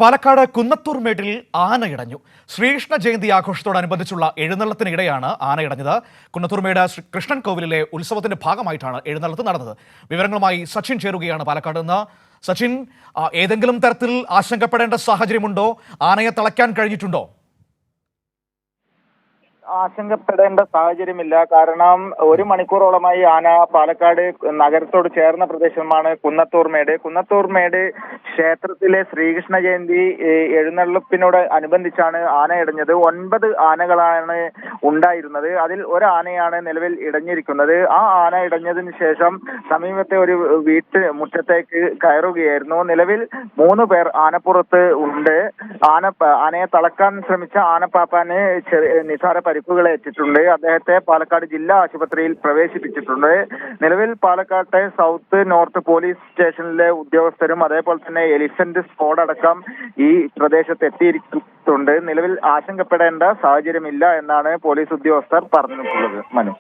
പാലക്കാട് കുന്നത്തൂർമേട്ടിൽ ആനയിടഞ്ഞു. ശ്രീകൃഷ്ണ ജയന്തി ആഘോഷത്തോടനുബന്ധിച്ചുള്ള എഴുന്നള്ളത്തിനിടെയാണ് ആനയിടഞ്ഞത്. കുന്നത്തൂർമേട് കൃഷ്ണൻ കോവിലിലെ ഉത്സവത്തിന്റെ ഭാഗമായിട്ടാണ് എഴുന്നള്ളത്ത് നടന്നത്. വിവരങ്ങളുമായി സച്ചിൻ ചേരുകയാണ് പാലക്കാട് നിന്ന്. സച്ചിൻ, ഏതെങ്കിലും തരത്തിൽ ആശങ്കപ്പെടേണ്ട സാഹചര്യമുണ്ടോ? ആനയെ തളയ്ക്കാൻ കഴിഞ്ഞിട്ടുണ്ടോ? ആശങ്കപ്പെടേണ്ട സാഹചര്യമില്ല. കാരണം ഒരു മണിക്കൂറോളമായി ആന പാലക്കാട് നഗരത്തോട് ചേർന്ന പ്രദേശമാണ് കുന്നത്തൂർമേട് ക്ഷേത്രത്തിലെ ശ്രീകൃഷ്ണ ജയന്തി എഴുന്നള്ളിപ്പിനോട് അനുബന്ധിച്ചാണ് ആന ഇടഞ്ഞത്. 9 ആനകളാണ് ഉണ്ടായിരുന്നത്. അതിൽ ഒരു ആനയാണ് നിലവിൽ ഇടഞ്ഞിരിക്കുന്നത്. ആ ആന ഇടഞ്ഞതിന് ശേഷം സമീപത്തെ ഒരു മുറ്റത്തേക്ക് കയറുകയായിരുന്നു. നിലവിൽ 3 പേർ ആനപ്പുറത്ത് ഉണ്ട്. ആനയെ തളക്കാൻ ശ്രമിച്ച ആനപ്പാപ്പാന് നിസാര പരിക്കുകളേറ്റിട്ടുണ്ട്. അദ്ദേഹത്തെ പാലക്കാട് ജില്ലാ ആശുപത്രിയിൽ പ്രവേശിപ്പിച്ചിട്ടുണ്ട്. നിലവിൽ പാലക്കാട്ടെ സൗത്ത് നോർത്ത് പോലീസ് സ്റ്റേഷനിലെ ഉദ്യോഗസ്ഥരും അതേപോലെ തന്നെ എലിഫന്റ് സ്ക്വാഡ് അടക്കം ഈ പ്രദേശത്ത് എത്തിയിരിക്കുന്നുണ്ട്. നിലവിൽ ആശങ്കപ്പെടേണ്ട സാഹചര്യമില്ല എന്നാണ് പോലീസ് ഉദ്യോഗസ്ഥർ പറഞ്ഞിട്ടുള്ളത്. മനു.